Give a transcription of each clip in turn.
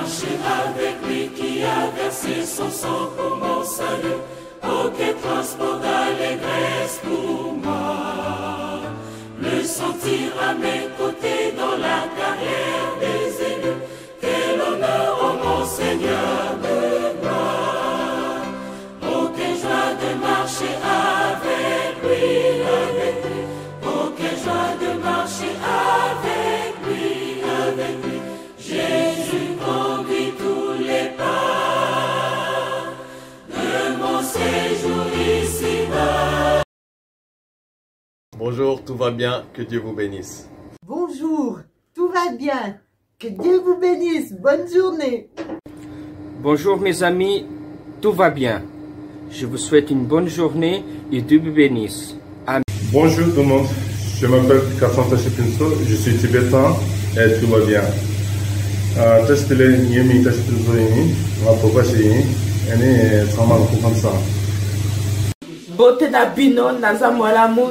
marché avec lui, qui a versé son sang pour mon salut. Oh, quel transport d'allégresse pour moi. Me sentir à mes côtés dans la carrière des élus. Quel honneur, oh mon Seigneur de gloire. Oh, quelle joie de marcher avec lui, avec lui. Oh, quelle joie de marcher avec lui, avec lui. Jésus conduit tous les pas de mon séjour ici-bas. Bonjour, tout va bien, que Dieu vous bénisse. Bonjour, tout va bien, que Dieu vous bénisse, bonne journée. Bonjour mes amis, tout va bien. Je vous souhaite une bonne journée et Dieu vous bénisse. Amen. Bonjour tout le monde, je m'appelle Kasanta Shipinso, je suis tibétain et tout va bien. Testele Niemi Testele Zoini, ma Povashi, et Samal Kukansa. Bote na bino naza mwalamu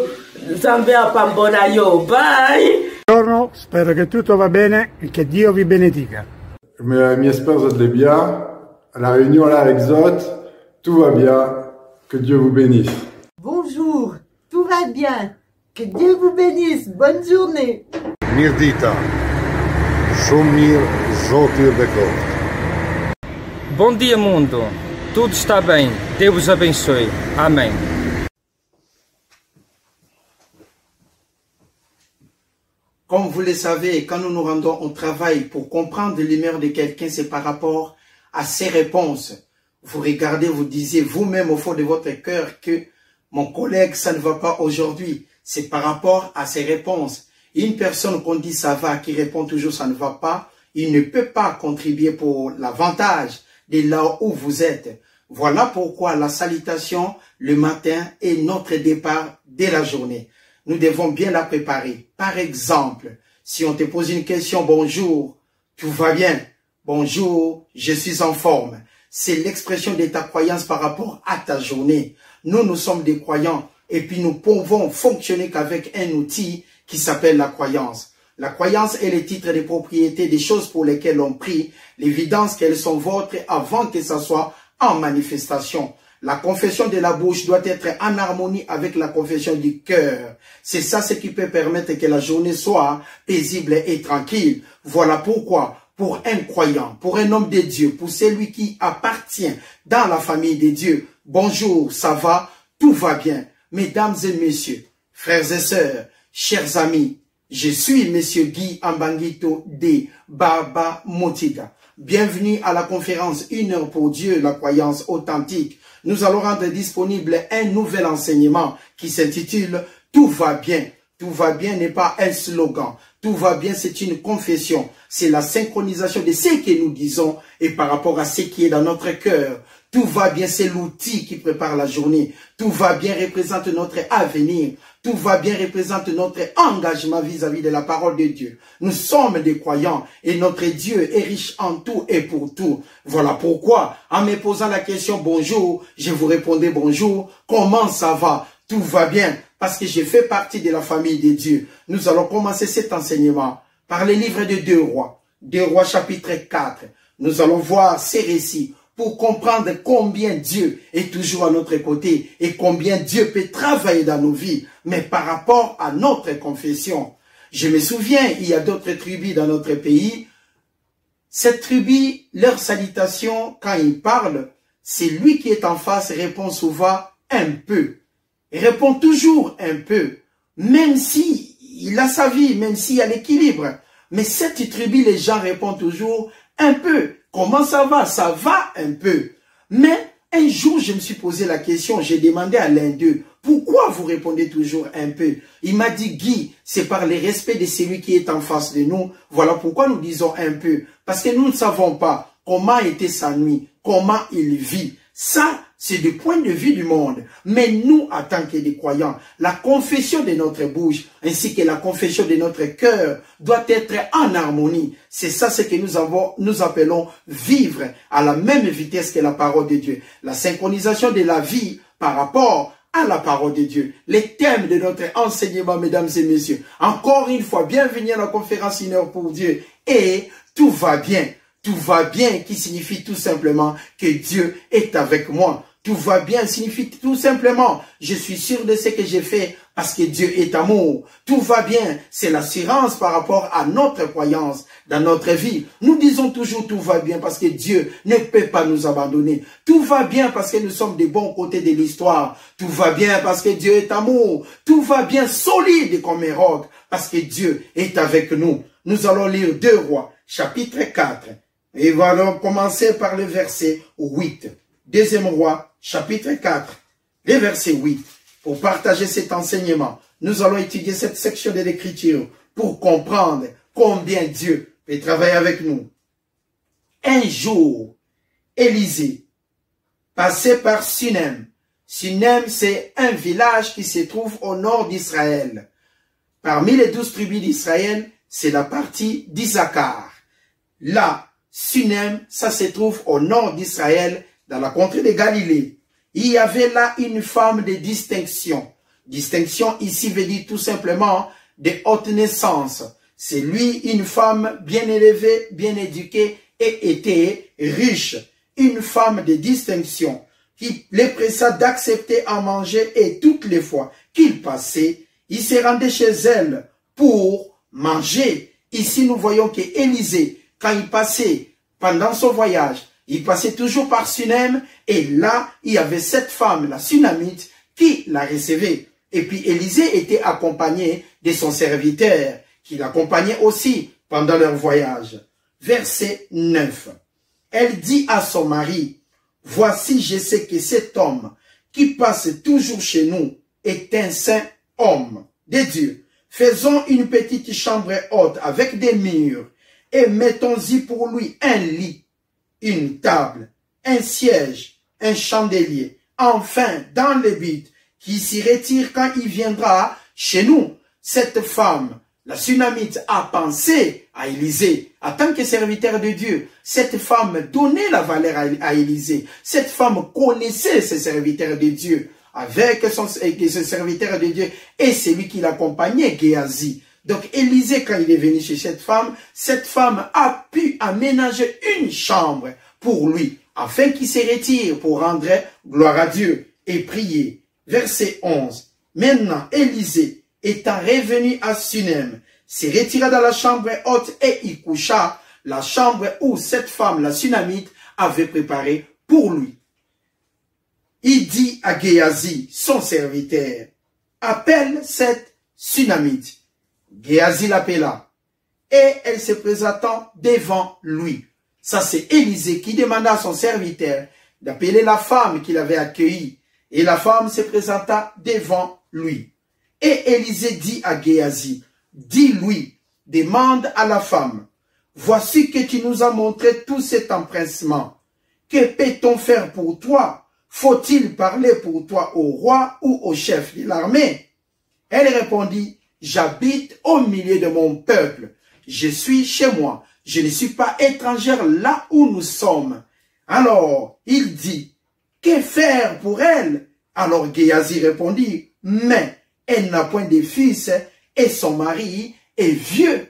Nzambe apambola yo. Bye. Buongiorno, spero che tutto va bene et que Dio vi benedica. Mi espère que vous allez bien. À la réunion là avec Zot, tout va bien. Que Dieu vous bénisse. Bonjour, tout va bien, que Dieu vous bénisse, bonne journée. Mirdita, Shumir Zotir Bekov. Bom dia mundo, tudo está bem, Deus vos abençoe. Amém. Comme vous le savez, quand nous nous rendons au travail pour comprendre l'humeur de quelqu'un, c'est par rapport à ses réponses. Vous regardez, vous disiez vous-même au fond de votre cœur que mon collègue, ça ne va pas aujourd'hui. C'est par rapport à ses réponses. Une personne qu'on dit ça va, qui répond toujours ça ne va pas, il ne peut pas contribuer pour l'avantage de là où vous êtes. Voilà pourquoi la salutation le matin est notre départ de la journée. Nous devons bien la préparer. Par exemple, si on te pose une question, bonjour, tout va bien? Bonjour, je suis en forme. C'est l'expression de ta croyance par rapport à ta journée. Nous sommes des croyants et puis nous pouvons fonctionner qu'avec un outil qui s'appelle la croyance. La croyance est le titre de propriété des choses pour lesquelles on prie, l'évidence qu'elles sont vôtres avant que ça soit en manifestation. La confession de la bouche doit être en harmonie avec la confession du cœur. C'est ça ce qui peut permettre que la journée soit paisible et tranquille. Voilà pourquoi, pour un croyant, pour un homme de Dieu, pour celui qui appartient dans la famille de Dieu, bonjour, ça va, tout va bien. Mesdames et messieurs, frères et sœurs, chers amis, je suis Monsieur Guy Ambangito de Baba Motiga. Bienvenue à la conférence 1 heure pour Dieu, la croyance authentique. Nous allons rendre disponible un nouvel enseignement qui s'intitule « Tout va bien ». Tout va bien n'est pas un slogan. Tout va bien, c'est une confession. C'est la synchronisation de ce que nous disons et par rapport à ce qui est dans notre cœur. Tout va bien, c'est l'outil qui prépare la journée. Tout va bien représente notre avenir. Tout va bien représente notre engagement vis-à-vis de la parole de Dieu. Nous sommes des croyants et notre Dieu est riche en tout et pour tout. Voilà pourquoi, en me posant la question bonjour, je vous répondais bonjour. Comment ça va? Tout va bien parce que je fais partie de la famille de Dieu. Nous allons commencer cet enseignement par le livre de 2 Rois. 2 Rois chapitre 4. Nous allons voir ces récits pour comprendre combien Dieu est toujours à notre côté et combien Dieu peut travailler dans nos vies, mais par rapport à notre confession. Je me souviens, il y a d'autres tribus dans notre pays. Cette tribu, leur salutation, quand ils parlent, c'est lui qui est en face répond souvent un peu. Il répond toujours un peu, même si il a sa vie, même s'il y a l'équilibre. Mais cette tribu, les gens répondent toujours un peu. Comment ça va? Ça va un peu. Mais un jour, je me suis posé la question, j'ai demandé à l'un d'eux, pourquoi vous répondez toujours un peu? Il m'a dit, Guy, c'est par le respect de celui qui est en face de nous. Voilà pourquoi nous disons un peu. Parce que nous ne savons pas comment était sa nuit, comment il vit. Ça, c'est du point de vue du monde. Mais nous, en tant que des croyants, la confession de notre bouche, ainsi que la confession de notre cœur, doit être en harmonie. C'est ça ce que nous appelons vivre à la même vitesse que la parole de Dieu. La synchronisation de la vie par rapport à la parole de Dieu. Les thèmes de notre enseignement, mesdames et messieurs. Encore une fois, bienvenue à la conférence 1 heure pour Dieu. Et tout va bien. Tout va bien qui signifie tout simplement que Dieu est avec moi. Tout va bien signifie tout simplement, je suis sûr de ce que j'ai fait parce que Dieu est amour. Tout va bien, c'est l'assurance par rapport à notre croyance dans notre vie. Nous disons toujours tout va bien parce que Dieu ne peut pas nous abandonner. Tout va bien parce que nous sommes des bons côtés de l'histoire. Tout va bien parce que Dieu est amour. Tout va bien solide comme un roc parce que Dieu est avec nous. Nous allons lire 2 Rois, chapitre 4. Et allons commencer par le verset 8. 2 Rois, chapitre 4, le verset 8. Pour partager cet enseignement, nous allons étudier cette section de l'Écriture pour comprendre combien Dieu peut travailler avec nous. Un jour, Élisée passait par Sunem. Sunem, c'est un village qui se trouve au nord d'Israël. Parmi les 12 tribus d'Israël, c'est la partie d'Issachar. Là, Sunem, ça se trouve au nord d'Israël, dans la contrée de Galilée. Il y avait là une femme de distinction. Distinction ici veut dire tout simplement de haute naissance. C'est lui, une femme bien élevée, bien éduquée et était riche. Une femme de distinction qui les pressa d'accepter à manger et toutes les fois qu'il passait, il se rendait chez elle pour manger. Ici, nous voyons que Élisée, quand il passait pendant son voyage, il passait toujours par Sunem et là, il y avait cette femme, la Sunamite, qui la recevait. Et puis Élisée était accompagné de son serviteur, qui l'accompagnait aussi pendant leur voyage. Verset 9. Elle dit à son mari, « Voici, je sais que cet homme qui passe toujours chez nous est un saint homme de Dieu. Faisons une petite chambre haute avec des murs et mettons-y pour lui un lit, une table, un siège, un chandelier, enfin dans le but qui s'y retire quand il viendra chez nous. » Cette femme, la Sunamite, a pensé à Élisée en tant que serviteur de Dieu. Cette femme donnait la valeur à Élisée. Cette femme connaissait ses serviteurs de Dieu avec son serviteur de Dieu et celui qui l'accompagnait, Géasi. Donc Élisée, quand il est venu chez cette femme a pu aménager une chambre pour lui, afin qu'il se retire pour rendre gloire à Dieu et prier. Verset 11. Maintenant, Élisée, étant revenu à Sunem, se retira dans la chambre haute et y coucha, la chambre où cette femme, la Sunamite, avait préparée pour lui. Il dit à Géasi, son serviteur, « Appelle cette Sunamite. » Géasi l'appela, et elle se présenta devant lui. Ça, c'est Élisée qui demanda à son serviteur d'appeler la femme qu'il avait accueillie. Et la femme se présenta devant lui. Et Élisée dit à Géasi, « Dis-lui, demande à la femme, voici que tu nous as montré tout cet empressement. Que peut-on faire pour toi? Faut-il parler pour toi au roi ou au chef de l'armée? » Elle répondit, « J'habite au milieu de mon peuple. Je suis chez moi. Je ne suis pas étrangère là où nous sommes. » Alors, il dit, « Que faire pour elle? » Alors Géasi répondit, « Mais elle n'a point de fils et son mari est vieux. »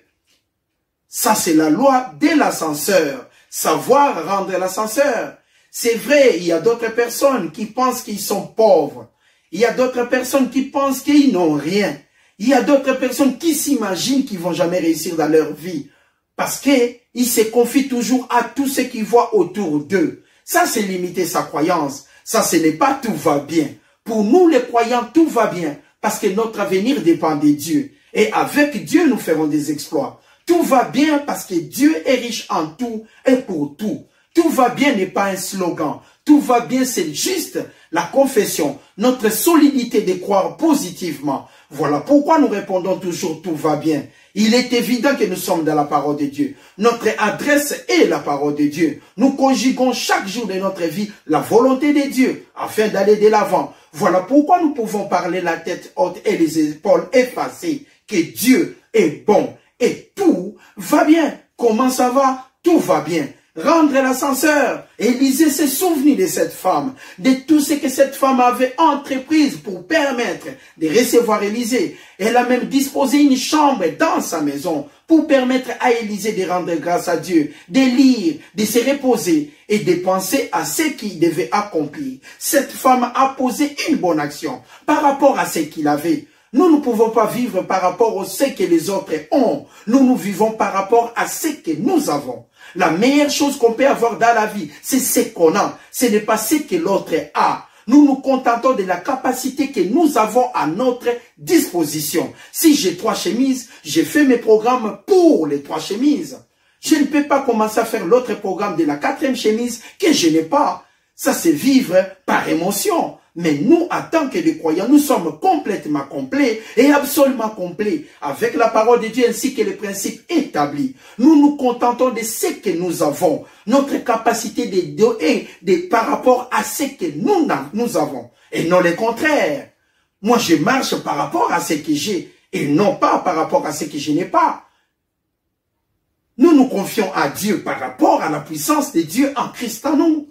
Ça, c'est la loi de l'ascenseur. Savoir rendre l'ascenseur. C'est vrai, il y a d'autres personnes qui pensent qu'ils sont pauvres. Il y a d'autres personnes qui pensent qu'ils n'ont rien. Il y a d'autres personnes qui s'imaginent qu'ils vont jamais réussir dans leur vie. Parce qu'ils se confient toujours à tout ce qu'ils voient autour d'eux. Ça, c'est limiter sa croyance. Ça, ce n'est pas tout va bien. Pour nous, les croyants, tout va bien. Parce que notre avenir dépend de Dieu. Et avec Dieu, nous ferons des exploits. Tout va bien parce que Dieu est riche en tout et pour tout. Tout va bien n'est pas un slogan. Tout va bien, c'est juste la confession, notre solidité de croire positivement. Voilà pourquoi nous répondons toujours tout va bien. Il est évident que nous sommes dans la parole de Dieu. Notre adresse est la parole de Dieu. Nous conjuguons chaque jour de notre vie la volonté de Dieu afin d'aller de l'avant. Voilà pourquoi nous pouvons parler la tête haute et les épaules effacées. Que Dieu est bon et tout va bien. Comment ça va? Tout va bien. Rendre l'ascenseur. Élisée s'est souvenu de cette femme, de tout ce que cette femme avait entreprise pour permettre de recevoir Élisée. Elle a même disposé une chambre dans sa maison pour permettre à Élisée de rendre grâce à Dieu, de lire, de se reposer et de penser à ce qu'il devait accomplir. Cette femme a posé une bonne action par rapport à ce qu'il avait. Nous ne pouvons pas vivre par rapport à ce que les autres ont. Nous vivons par rapport à ce que nous avons. La meilleure chose qu'on peut avoir dans la vie, c'est ce qu'on a. Ce n'est pas ce que l'autre a. Nous nous contentons de la capacité que nous avons à notre disposition. Si j'ai 3 chemises, j'ai fait mes programmes pour les 3 chemises. Je ne peux pas commencer à faire l'autre programme de la 4e chemise que je n'ai pas. Ça, c'est vivre par émotion. Mais nous, en tant que des croyants, nous sommes complètement complets et absolument complets avec la parole de Dieu ainsi que les principes établis. Nous nous contentons de ce que nous avons, notre capacité de donner par rapport à ce que nous avons et non le contraire. Moi, je marche par rapport à ce que j'ai et non pas par rapport à ce que je n'ai pas. Nous nous confions à Dieu par rapport à la puissance de Dieu en Christ en nous.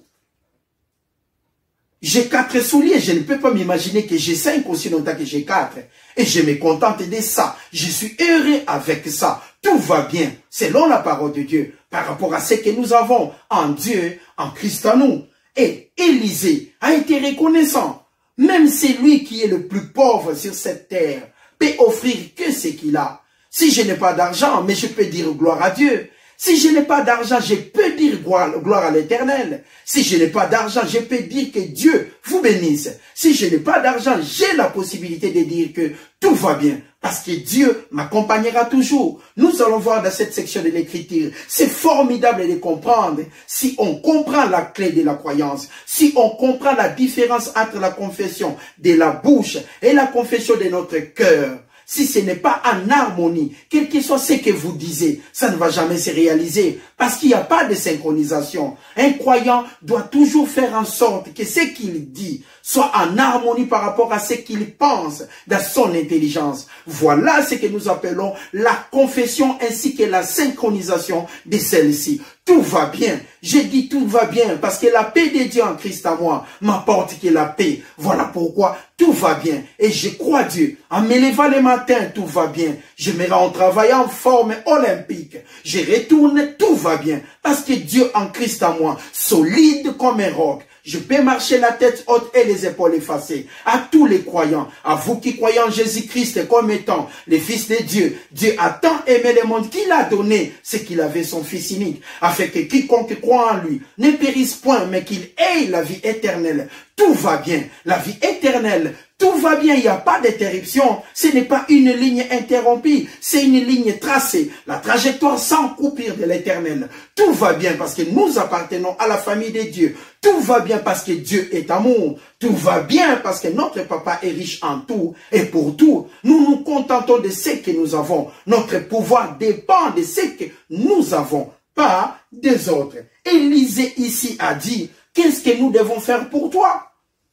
J'ai 4 souliers, je ne peux pas m'imaginer que j'ai 5 aussi longtemps que j'ai 4. Et je me contente de ça. Je suis heureux avec ça. Tout va bien, selon la parole de Dieu, par rapport à ce que nous avons en Dieu, en Christ en nous. Et Élisée a été reconnaissant. Même celui qui est le plus pauvre sur cette terre peut offrir que ce qu'il a. Si je n'ai pas d'argent, mais je peux dire gloire à Dieu. Si je n'ai pas d'argent, je peux dire gloire à l'Éternel. Si je n'ai pas d'argent, je peux dire que Dieu vous bénisse. Si je n'ai pas d'argent, j'ai la possibilité de dire que tout va bien. Parce que Dieu m'accompagnera toujours. Nous allons voir dans cette section de l'Écriture. C'est formidable de comprendre. Si on comprend la clé de la croyance, si on comprend la différence entre la confession de la bouche et la confession de notre cœur, si ce n'est pas en harmonie, quel que soit ce que vous disiez, ça ne va jamais se réaliser parce qu'il n'y a pas de synchronisation. Un croyant doit toujours faire en sorte que ce qu'il dit soit en harmonie par rapport à ce qu'il pense dans son intelligence. Voilà ce que nous appelons la confession ainsi que la synchronisation de celle-ci. Tout va bien. Je dis tout va bien parce que la paix de Dieu en Christ à moi m'apporte que la paix. Voilà pourquoi tout va bien. Et je crois Dieu. En me levant le matin, tout va bien. Je me rends au travail en forme olympique. Je retourne, tout va bien. Parce que Dieu en Christ à moi, solide comme un roc. Je peux marcher la tête haute et les épaules effacées. À tous les croyants, à vous qui croyez en Jésus-Christ comme étant le Fils de Dieu, Dieu a tant aimé le monde qu'il a donné ce qu'il avait son Fils unique, afin que quiconque croit en lui ne périsse point, mais qu'il ait la vie éternelle. Tout va bien. La vie éternelle, tout va bien, il n'y a pas d'interruption. Ce n'est pas une ligne interrompue, c'est une ligne tracée. La trajectoire sans coupure de l'éternel. Tout va bien parce que nous appartenons à la famille de Dieu. Tout va bien parce que Dieu est amour. Tout va bien parce que notre papa est riche en tout et pour tout. Nous nous contentons de ce que nous avons. Notre pouvoir dépend de ce que nous avons, pas des autres. Élisée ici a dit, qu'est-ce que nous devons faire pour toi?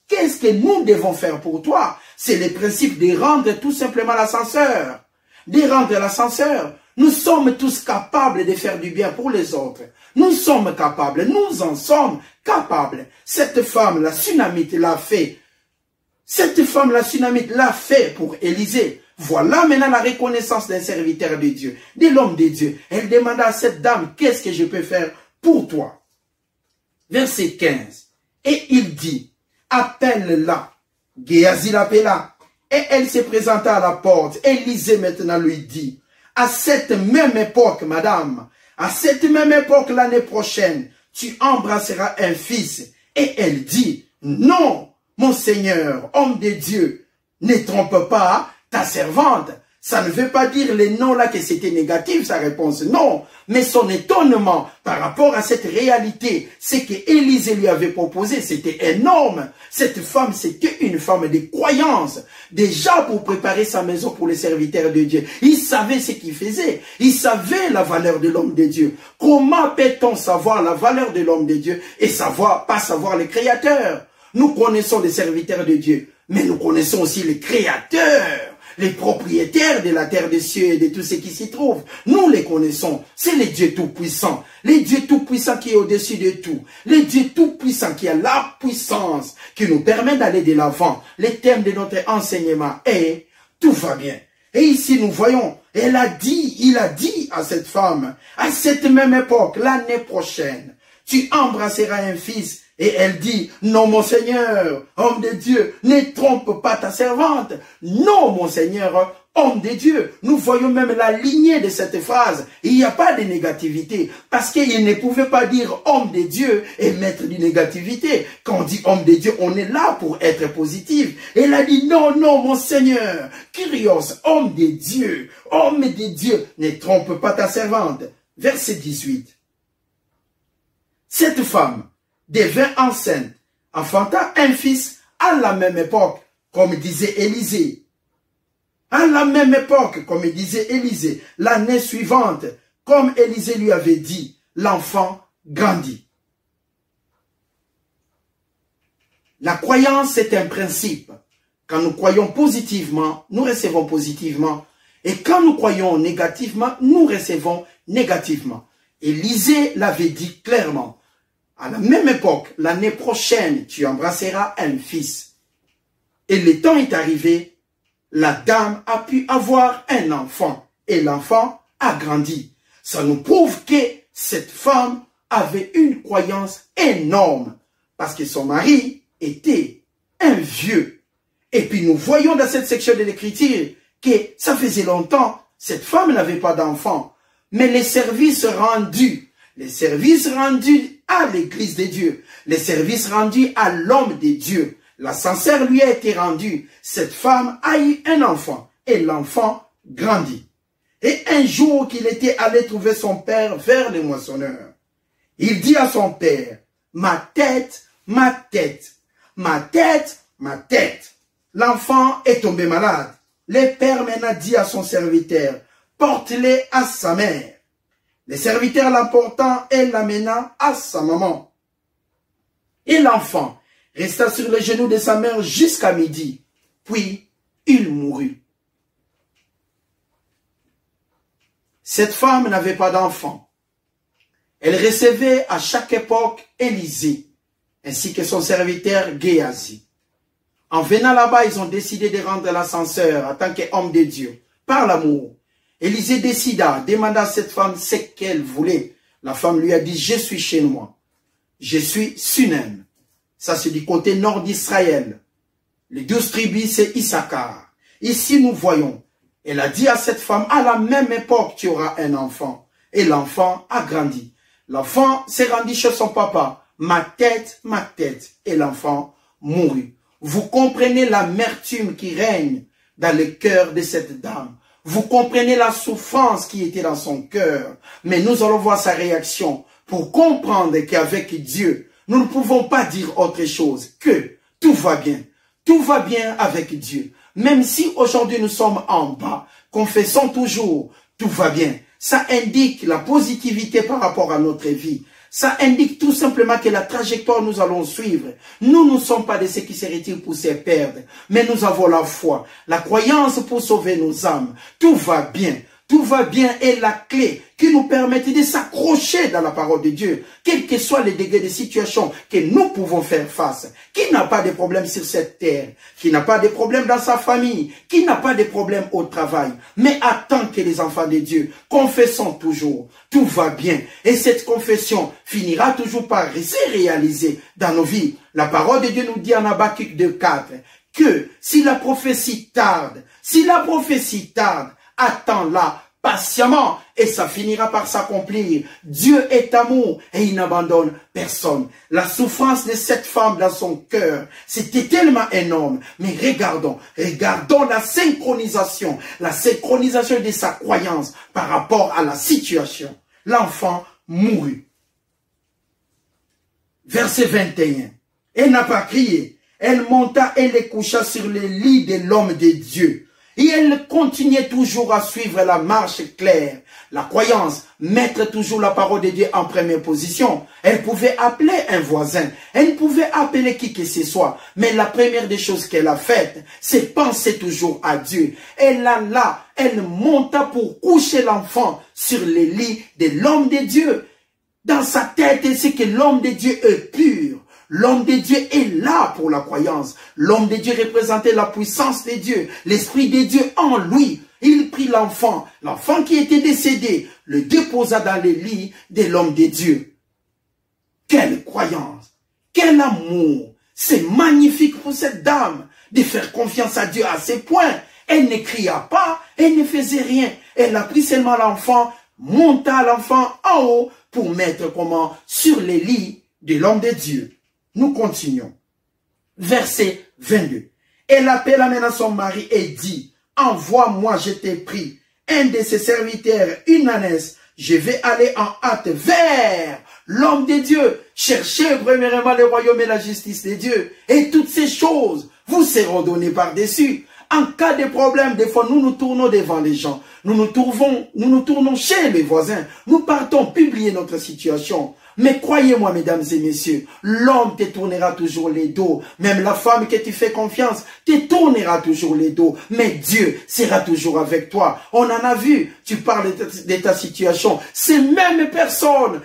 Qu'est-ce que nous devons faire pour toi? C'est le principe de rendre tout simplement l'ascenseur. De rendre l'ascenseur. Nous sommes tous capables de faire du bien pour les autres. Nous sommes capables. Nous en sommes capables. Cette femme, la Sunamite, l'a fait. Cette femme, la Sunamite, l'a fait pour Élisée. Voilà maintenant la reconnaissance d'un serviteur de Dieu, de l'homme de Dieu. Elle demanda à cette dame, qu'est-ce que je peux faire pour toi? Verset 15. Et il dit, appelle-la. Géasi l'appela. Et elle se présenta à la porte. Élisée maintenant lui dit, à cette même époque, madame, à cette même époque l'année prochaine, tu embrasseras un fils. Et elle dit, non, mon Seigneur, homme de Dieu, ne trompe pas ta servante. Ça ne veut pas dire les noms là que c'était négatif, sa réponse. Non. Mais son étonnement par rapport à cette réalité, ce que Élisée lui avait proposé, c'était énorme. Cette femme, c'était une femme de croyance. Déjà pour préparer sa maison pour les serviteurs de Dieu. Il savait ce qu'il faisait. Il savait la valeur de l'homme de Dieu. Comment peut-on savoir la valeur de l'homme de Dieu et pas savoir le Créateur? Nous connaissons les serviteurs de Dieu, mais nous connaissons aussi le Créateur. Les propriétaires de la terre des cieux et de tout ce qui s'y trouve. Nous les connaissons. C'est le Dieu Tout-Puissant. Le Dieu Tout-Puissant qui est au-dessus de tout. Le Dieu Tout-Puissant qui a la puissance qui nous permet d'aller de l'avant. Le thème de notre enseignement est tout va bien. Et ici, nous voyons, il a dit à cette femme, à cette même époque, l'année prochaine, tu embrasseras un fils. Et elle dit, non mon Seigneur, homme de Dieu, ne trompe pas ta servante. Non mon Seigneur, homme de Dieu. Nous voyons même la lignée de cette phrase. Il n'y a pas de négativité. Parce qu'il ne pouvait pas dire homme de Dieu et mettre de négativité. Quand on dit homme de Dieu, on est là pour être positif. Elle a dit, non, non mon Seigneur, Kyrios, homme de Dieu, ne trompe pas ta servante. Verset 18. Cette femme devint enceinte, enfanta un fils à la même époque, comme disait Élisée. À la même époque, comme disait Élisée, l'année suivante, comme Élisée lui avait dit, l'enfant grandit. La croyance est un principe. Quand nous croyons positivement, nous recevons positivement. Et quand nous croyons négativement, nous recevons négativement. Élisée l'avait dit clairement. À la même époque, l'année prochaine, tu embrasseras un fils. Et le temps est arrivé, la dame a pu avoir un enfant. Et l'enfant a grandi. Ça nous prouve que cette femme avait une croyance énorme. Parce que son mari était un vieux. Et puis nous voyons dans cette section de l'écriture que ça faisait longtemps, cette femme n'avait pas d'enfant. Mais les services rendus à l'église de Dieu, les services rendus à l'homme de Dieu, l'ascenseur lui a été rendu. Cette femme a eu un enfant et l'enfant grandit. Et un jour qu'il était allé trouver son père vers les moissonneurs, il dit à son père, ma tête, ma tête, ma tête, ma tête. L'enfant est tombé malade. Le père maintenant dit à son serviteur, porte-le à sa mère. Le serviteur l'emportant et l'amenant à sa maman. Et l'enfant resta sur les genoux de sa mère jusqu'à midi. Puis, il mourut. Cette femme n'avait pas d'enfant. Elle recevait à chaque époque Élisée, ainsi que son serviteur Géasi. En venant là-bas, ils ont décidé de rendre l'ascenseur en tant qu'homme de Dieu, par l'amour. Élisée demanda à cette femme ce qu'elle voulait. La femme lui a dit, je suis chez moi. Je suis Sunem. Ça, c'est du côté nord d'Israël. Les 12 tribus, c'est Issachar. Ici, nous voyons. Elle a dit à cette femme, à la même époque, tu auras un enfant. Et l'enfant a grandi. L'enfant s'est rendu chez son papa. Ma tête, et l'enfant mourut. Vous comprenez l'amertume qui règne dans le cœur de cette dame. Vous comprenez la souffrance qui était dans son cœur. Mais nous allons voir sa réaction pour comprendre qu'avec Dieu, nous ne pouvons pas dire autre chose que tout va bien. Tout va bien avec Dieu. Même si aujourd'hui nous sommes en bas, confessons toujours, tout va bien. Ça indique la positivité par rapport à notre vie. Ça indique tout simplement que la trajectoire nous allons suivre. Nous ne sommes pas de ceux qui se retirent pour se perdre. Mais nous avons la foi, la croyance pour sauver nos âmes. Tout va bien. Tout va bien est la clé qui nous permet de s'accrocher dans la parole de Dieu. Quels que soient les degrés de situation que nous pouvons faire face. Qui n'a pas de problème sur cette terre? Qui n'a pas de problème dans sa famille? Qui n'a pas de problème au travail? Mais attend que les enfants de Dieu, confessons toujours. Tout va bien. Et cette confession finira toujours par se réaliser dans nos vies. La parole de Dieu nous dit en Habakkuk 2:4 que si la prophétie tarde, attends-la patiemment et ça finira par s'accomplir. Dieu est amour et il n'abandonne personne. La souffrance de cette femme dans son cœur, c'était tellement énorme. Mais regardons la synchronisation de sa croyance par rapport à la situation. L'enfant mourut. Verset 21. Elle n'a pas crié. Elle monta et les coucha sur le lit de l'homme de Dieu. Et elle continuait toujours à suivre la marche claire, la croyance, mettre toujours la parole de Dieu en première position. Elle pouvait appeler un voisin, elle pouvait appeler qui que ce soit. Mais la première des choses qu'elle a faites, c'est penser toujours à Dieu. Elle monta pour coucher l'enfant sur le lit de l'homme de Dieu. Dans sa tête, c'est que l'homme de Dieu est pur. L'homme de Dieu est là pour la croyance. L'homme de Dieu représentait la puissance de Dieu, l'Esprit de Dieu en lui. Il prit l'enfant qui était décédé, le déposa dans le lit de l'homme de Dieu. Quelle croyance, quel amour. C'est magnifique pour cette dame de faire confiance à Dieu à ce point. Elle ne cria pas, elle ne faisait rien. Elle a pris seulement l'enfant, monta l'enfant en haut pour mettre comment sur les lits de l'homme de Dieu. Nous continuons. Verset 22. Elle appela maintenant son mari et dit, envoie-moi, je t'ai pris un de ses serviteurs, une ânesse. Je vais aller en hâte vers l'homme de Dieu. Cherchez premièrement le royaume et la justice de Dieu. Et toutes ces choses vous seront données par-dessus. En cas de problème, des fois, nous nous tournons devant les gens. Nous nous tournons chez les voisins. Nous partons publier notre situation. Mais croyez-moi, mesdames et messieurs, l'homme te tournera toujours les dos. Même la femme que tu fais confiance te tournera toujours les dos. Mais Dieu sera toujours avec toi. On en a vu. Tu parles de ta situation. Ces mêmes personnes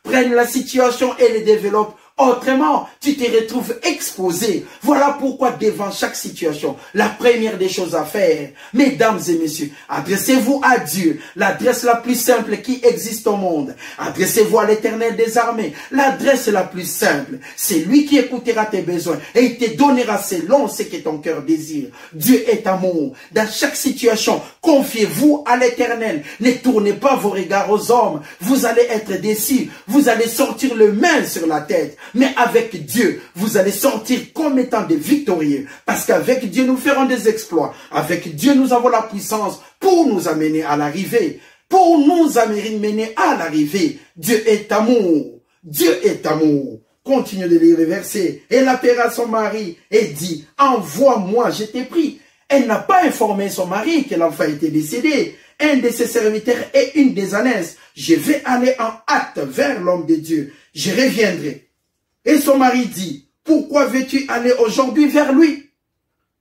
prennent la situation et les développent. Autrement, tu te retrouves exposé. Voilà pourquoi devant chaque situation, la première des choses à faire, mesdames et messieurs, adressez-vous à Dieu, l'adresse la plus simple qui existe au monde. Adressez-vous à l'Éternel des armées, l'adresse la plus simple. C'est lui qui écoutera tes besoins et il te donnera selon ce que ton cœur désire. Dieu est amour. Dans chaque situation, confiez-vous à l'Éternel. Ne tournez pas vos regards aux hommes. Vous allez être déçus. Vous allez sortir le main sur la tête. Mais avec Dieu, vous allez sortir comme étant des victorieux. Parce qu'avec Dieu, nous ferons des exploits. Avec Dieu, nous avons la puissance pour nous amener à l'arrivée. Pour nous amener à l'arrivée. Dieu est amour. Dieu est amour. Continue de lire les versets. Elle appela son mari et dit, envoie-moi, je t'ai pris. Elle n'a pas informé son mari que l'enfant était décédé. Un de ses serviteurs et une des ânesses. Je vais aller en hâte vers l'homme de Dieu. Je reviendrai. Et son mari dit, pourquoi veux-tu aller aujourd'hui vers lui?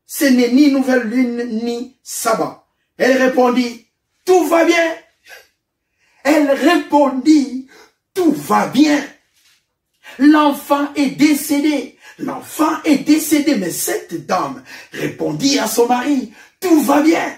Ce n'est ni nouvelle lune, ni sabbat. Elle répondit, tout va bien. Elle répondit, tout va bien. L'enfant est décédé. L'enfant est décédé. Mais cette dame répondit à son mari, tout va bien.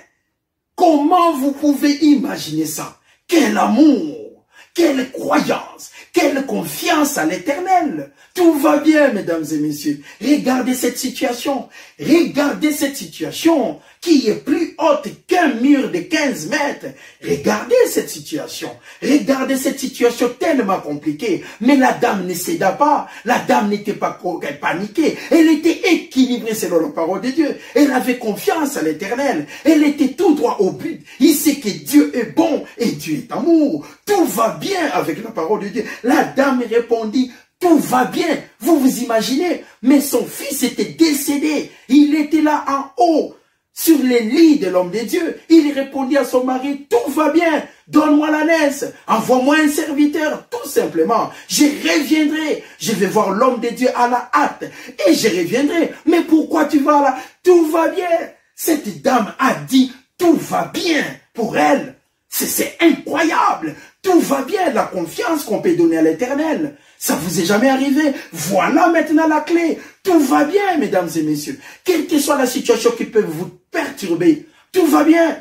Comment vous pouvez imaginer ça? Quel amour, quelle croyance, quelle confiance à l'Éternel. Tout va bien, mesdames et messieurs. Regardez cette situation. Regardez cette situation qui est plus haute qu'un mur de 15 mètres. Regardez cette situation. Regardez cette situation tellement compliquée. Mais la dame ne céda pas. La dame n'était pas paniquée. Elle était équilibrée selon la parole de Dieu. Elle avait confiance à l'Éternel. Elle était tout droit au but. Il sait que Dieu est bon et Dieu est amour. Tout va bien avec la parole de Dieu. La dame répondit, tout va bien. Vous vous imaginez, mais son fils était décédé. Il était là en haut, sur les lits de l'homme de Dieu. Il répondit à son mari, tout va bien. Donne-moi l'ânesse. Envoie-moi un serviteur, tout simplement. Je reviendrai. Je vais voir l'homme de Dieu à la hâte. Et je reviendrai. Mais pourquoi tu vas là? Tout va bien. Cette dame a dit, tout va bien pour elle. C'est incroyable. Tout va bien, la confiance qu'on peut donner à l'Éternel. Ça vous est jamais arrivé? Voilà maintenant la clé. Tout va bien, mesdames et messieurs. Quelle que soit la situation qui peut vous perturber, tout va bien.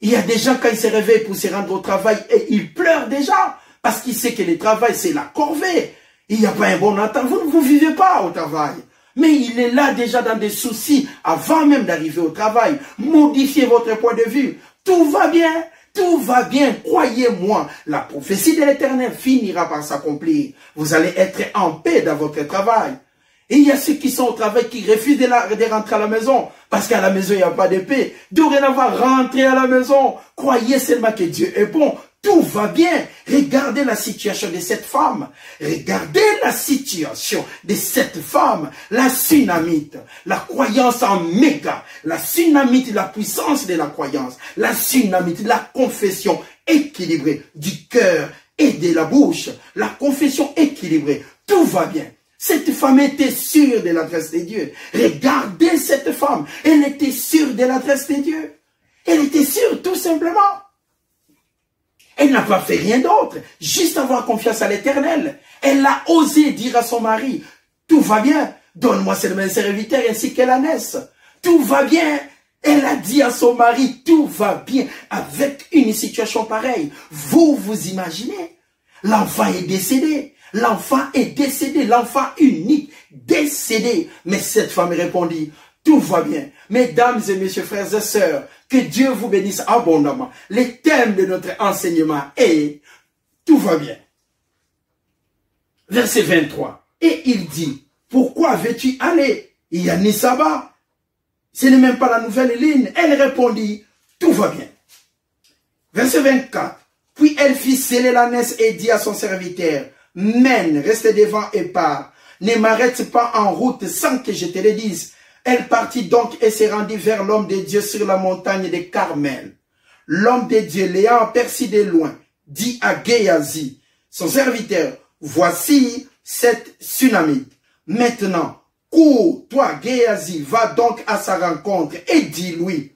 Il y a des gens, quand ils se réveillent pour se rendre au travail, et ils pleurent déjà, parce qu'ils savent que le travail, c'est la corvée. Il n'y a pas un bon entente. Vous ne vivez pas au travail. Mais il est là déjà dans des soucis avant même d'arriver au travail. Modifiez votre point de vue. Tout va bien. Tout va bien, croyez-moi, la prophétie de l'Éternel finira par s'accomplir. Vous allez être en paix dans votre travail. Et il y a ceux qui sont au travail qui refusent de rentrer à la maison, parce qu'à la maison, il n'y a pas de paix. Dorénavant, rentrez à la maison. Croyez seulement que Dieu est bon. Tout va bien. Regardez la situation de cette femme. Regardez la situation de cette femme. La Sunamite. La croyance en méga. La Sunamite, la puissance de la croyance. La Sunamite, la confession équilibrée du cœur et de la bouche. La confession équilibrée. Tout va bien. Cette femme était sûre de l'adresse de Dieu. Regardez cette femme. Elle était sûre de l'adresse de Dieu. Elle était sûre tout simplement. Elle n'a pas fait rien d'autre, juste avoir confiance à l'Éternel. Elle a osé dire à son mari, « Tout va bien, donne-moi seulement un serviteur ainsi que l'ânesse. Tout va bien. » Elle a dit à son mari, tout va bien avec une situation pareille. Vous vous imaginez? L'enfant est décédé. L'enfant est décédé. L'enfant unique, décédé. Mais cette femme répondit, tout va bien. Mesdames et messieurs, frères et sœurs, que Dieu vous bénisse abondamment. Le thème de notre enseignement est, tout va bien. Verset 23. Et il dit, pourquoi veux-tu aller? Il y a ni sabbat. Ce n'est même pas la nouvelle ligne. Elle répondit, tout va bien. Verset 24. Puis elle fit sceller l'ânesse et dit à son serviteur, mène, reste devant et pars. Ne m'arrête pas en route sans que je te le dise. Elle partit donc et se rendit vers l'homme de Dieu sur la montagne de Carmel. L'homme de Dieu, l'ayant aperçu de loin, dit à Géasi, son serviteur, voici cette Sunamite. Maintenant, cours, toi, Géasi, va donc à sa rencontre et dis-lui,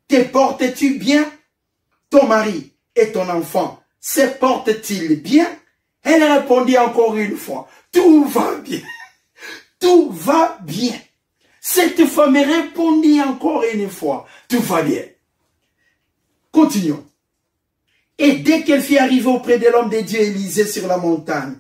te portes-tu bien? Ton mari et ton enfant se portent-ils bien? Elle répondit encore une fois, tout va bien, tout va bien. Cette femme répondit encore une fois, tout va bien. Continuons. Et dès qu'elle fut arrivée auprès de l'homme de Dieu Élisée sur la montagne,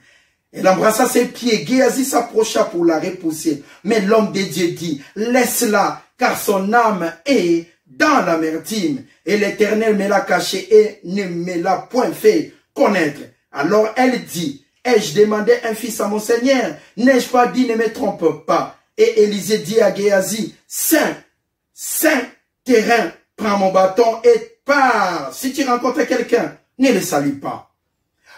elle embrassa ses pieds. Géasi s'approcha pour la repousser. Mais l'homme de Dieu dit, laisse-la, car son âme est dans l'amertume. Et l'Éternel me l'a cachée et ne me l'a point fait connaître. Alors elle dit, ai-je demandé un fils à mon Seigneur? N'ai-je pas dit, ne me trompe pas? Et Élisée dit à Géasi, Saint terrain, prends mon bâton et pars. Si tu rencontres quelqu'un, ne le salue pas.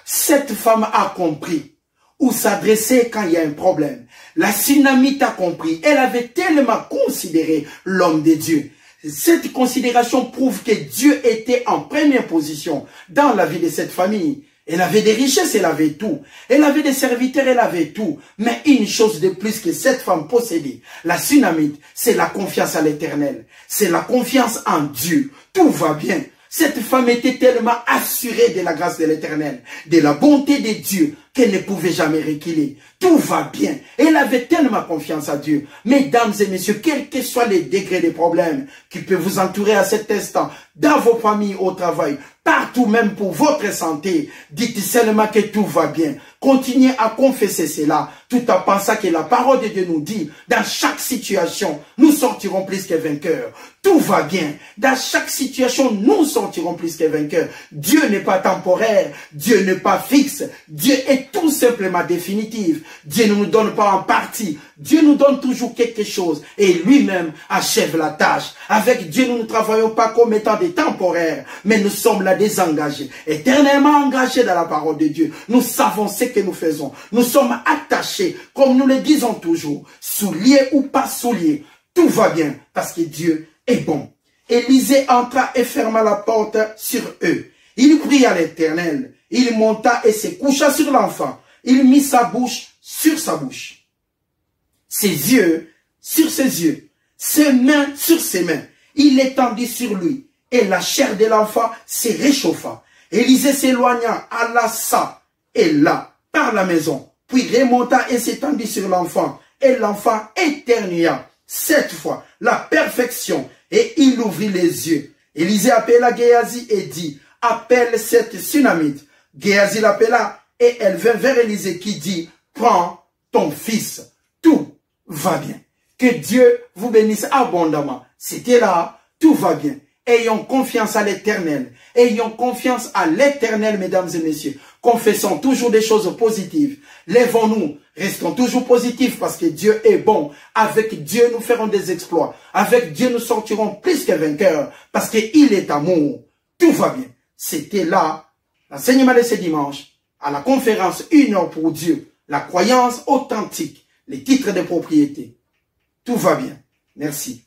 Cette femme a compris où s'adresser quand il y a un problème. La Sunamite a compris. Elle avait tellement considéré l'homme de Dieu. Cette considération prouve que Dieu était en première position dans la vie de cette famille. Elle avait des richesses, elle avait tout. Elle avait des serviteurs, elle avait tout. Mais une chose de plus que cette femme possédait, la Sunamite, c'est la confiance à l'Éternel. C'est la confiance en Dieu. Tout va bien. Cette femme était tellement assurée de la grâce de l'Éternel, de la bonté de Dieu, qu'elle ne pouvait jamais reculer. Tout va bien. Elle avait tellement confiance à Dieu. Mesdames et messieurs, quels que soient les degrés des problèmes qui peuvent vous entourer à cet instant, dans vos familles, au travail, partout même pour votre santé, dites seulement que tout va bien. Continuez à confesser cela, tout en pensant que la parole de Dieu nous dit, dans chaque situation, nous sortirons plus que vainqueurs. Tout va bien. Dans chaque situation, nous sortirons plus que vainqueurs. Dieu n'est pas temporaire. Dieu n'est pas fixe. Dieu est tout simplement définitif. Dieu ne nous donne pas en partie. Dieu nous donne toujours quelque chose. Et lui-même achève la tâche. Avec Dieu, nous ne travaillons pas comme étant des temporaires. Mais nous sommes là désengagés. Éternellement engagés dans la parole de Dieu. Nous savons ce que nous faisons. Nous sommes attachés, comme nous le disons toujours. Souliers ou pas souliers. Tout va bien. Parce que Dieu est bon. Élisée entra et ferma la porte sur eux. Il pria l'Éternel. Il monta et se coucha sur l'enfant. Il mit sa bouche sur sa bouche. Ses yeux sur ses yeux. Ses mains sur ses mains. Il l'étendit sur lui. Et la chair de l'enfant se réchauffa. Élisée s'éloigna, alla ça et là, par la maison. Puis remonta et s'étendit sur l'enfant. Et l'enfant éternua. Cette fois, la perfection. Et il ouvrit les yeux. Élisée appela Géasi et dit, appelle cette Sunamite. Géasi l'appela et elle vint vers Élisée qui dit, prends ton fils. Tout va bien. Que Dieu vous bénisse abondamment. C'était là, tout va bien. Ayons confiance à l'Éternel. Ayons confiance à l'Éternel, mesdames et messieurs. Confessons toujours des choses positives. Lèvons-nous. Restons toujours positifs parce que Dieu est bon. Avec Dieu, nous ferons des exploits. Avec Dieu, nous sortirons plus que vainqueurs parce qu'il est amour. Tout va bien. C'était là, l'enseignement de ce dimanche, à la conférence Une heure pour Dieu, la croyance authentique, les titres de propriété. Tout va bien. Merci.